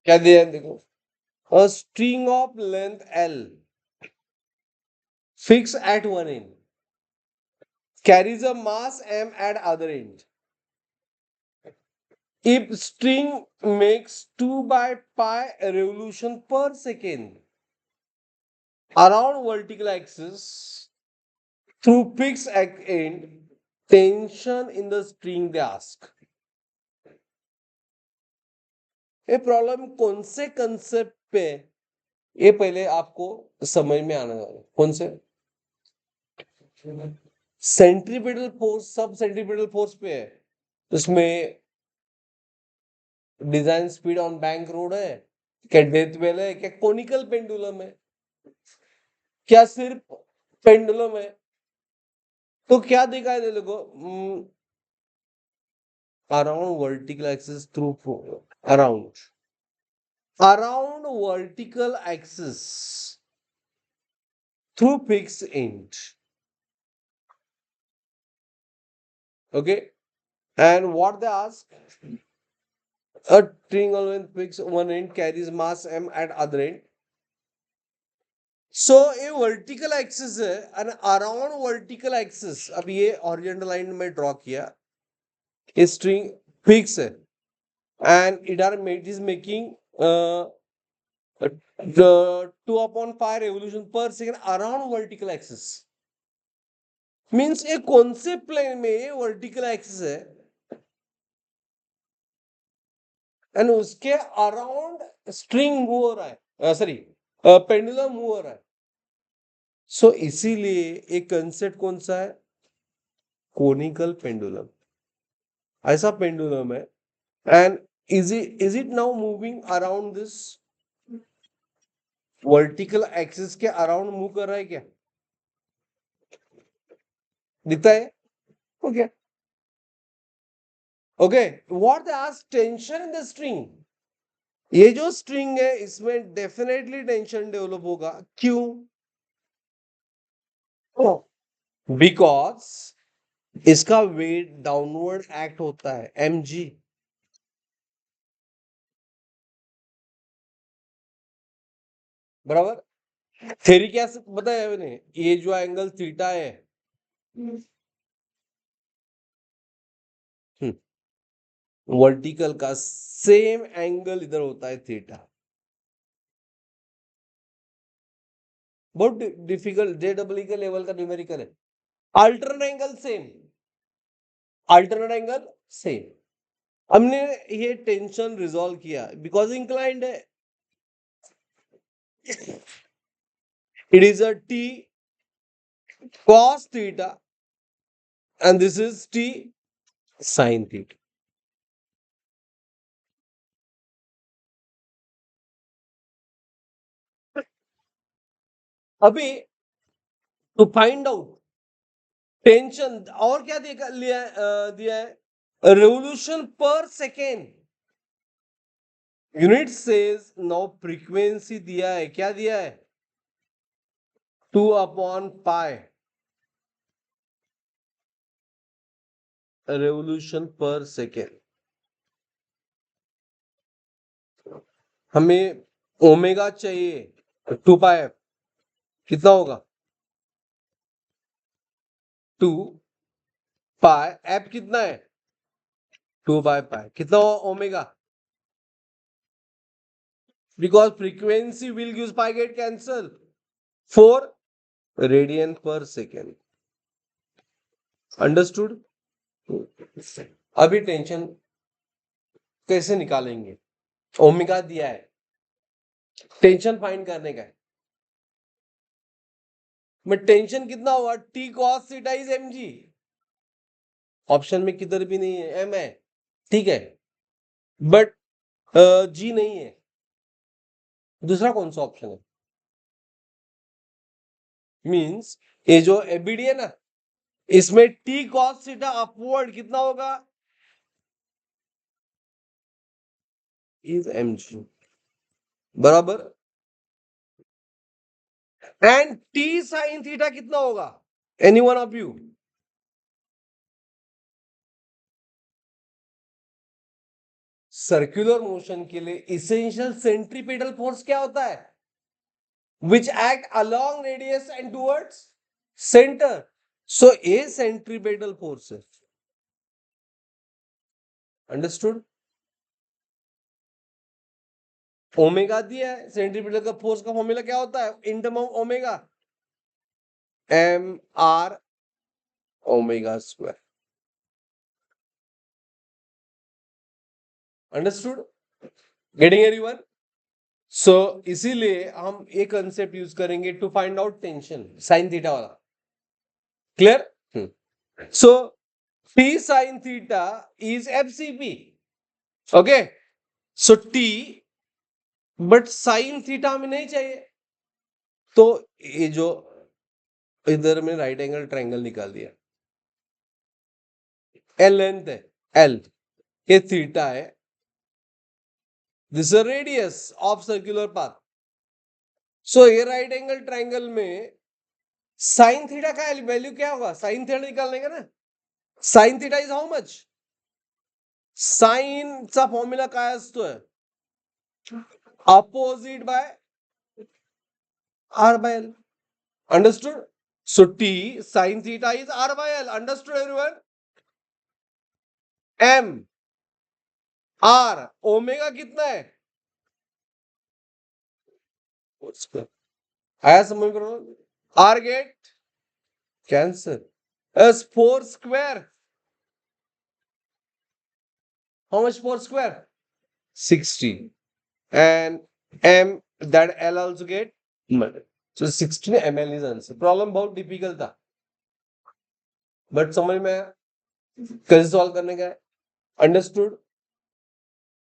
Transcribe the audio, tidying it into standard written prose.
क्या दिया है देखो, a string of length L fixed at one end carries a mass m at other end. If string makes 2 by pi revolution per second around vertical axis through fixed end, tension in the string they ask. ये problem कौन से concept पे है? ये पहले आपको समझ में आना चाहिए। कौन से? सेंट्रीपिटल फोर्स, सब सेंट्रीपिटल फोर्स पे है। उसमें design speed on bank road है, क्या डेथ वेल है, क्या कोनिकल पेंडुलम है, क्या सिर्फ पेंडुलम है? तो क्या दिखाई दे लोगों, around vertical axis through around vertical axis through fixed end. Okay, and what they ask, a triangle with fixed one end carries mass m at other end. So ये vertical axis है and around vertical axis, अब ये horizontal line में draw किया, ये string fix है and it is making 2/5 revolution per second around vertical axis. Means ये कौन से प्लेन में वर्टिकल एक्सिस है एंड उसके अराउंड स्ट्रिंग मूव हो रहा है, सॉरी पेंडुलम मूव हो रहा है। सो इसीलिए एक कंसेप्ट कौन सा है? Conical pendulum. ऐसा पेंडुलम है and is it now moving around this vertical axis के अराउंड मूव कर रहा है क्या? दिखता है? Okay okay, what they ask, tension in the string. ये जो स्ट्रिंग है इसमें डेफिनेटली टेंशन डेवलप होगा। क्यों? बिकॉज इसका वेट डाउनवर्ड एक्ट होता है, mg। बराबर। थ्योरी क्या बताया मैंने, ये जो एंगल थीटा है, वर्टिकल का सेम एंगल इधर होता है थीटा। बहुत डिफिकल्ट, JEE के लेवल का न्यूमेरिकल है। Alternate angle same, alternate angle same. हमने ये टेंशन रिजॉल्व किया बिकॉज इंक्लाइंड है। It is a t cos theta and this is t sin theta. अभी टू फाइंड आउट टेंशन और क्या दिया है, रेवोल्यूशन पर second unit says. Now frequency दिया है, क्या दिया है? 2/पाई रेवोल्यूशन पर सेकेंड। हमें ओमेगा चाहिए 2 पाई, कितना होगा? 2 पाई, एफ कितना है? 2/पाई, कितना omega? Because frequency will give pi get cancel, 4 radian पर सेकेंड। अंडरस्टूड? अभी टेंशन कैसे निकालेंगे? ओमेगा दिया है, टेंशन फाइंड करने का है। मैं टेंशन कितना होगा? T cos theta is mg। Option में किधर भी नहीं है, m है, ठीक है, बट g नहीं है। दूसरा कौन सा ऑप्शन है? मींस ये जो एबीडी है ना, इसमें टी कॉस थीटा अपवर्ड कितना होगा? इज mg, बराबर। एंड टी साइन थीटा कितना होगा? Any one of you? Circular motion के लिए इसेंशियल सेंट्रीपेटल फोर्स क्या होता है? Which act along radius and towards center. So a centripetal force है. Understood? ओमेगा दिया है, सेंट्रीपिटल का फोर्स का फॉर्मूला क्या होता है? In term of omega, M R omega square. Understood? Getting everyone? So इसीलिए हम एक कंसेप्ट यूज करेंगे to find out tension, sine theta वाला. Clear? So T sin theta is FCP. Okay? So T, but sin theta में नहीं चाहिए, तो ये जो इधर में राइट एंगल ट्रायंगल निकाल दिया, L लेंथ है, L ये थीटा है, this radius of circular path. So ये राइट एंगल ट्रायंगल में साइन थीटा का वैल्यू क्या होगा? साइन थीटा निकालने का ना. Sine theta is how much? Sine चा फॉर्म्युला काय असतोय? Opposite by R by L. Understood? So T sin theta is R by L. Understood everyone? M R omega कितना है? आया समझ करो. R gate cancer. S 4 square. How much 4 square? 60. And M that L also get. So 16 ml is answer. Problem बहुत difficult था, but समझ में कैसे सॉल्व करने का है. अंडरस्टूड?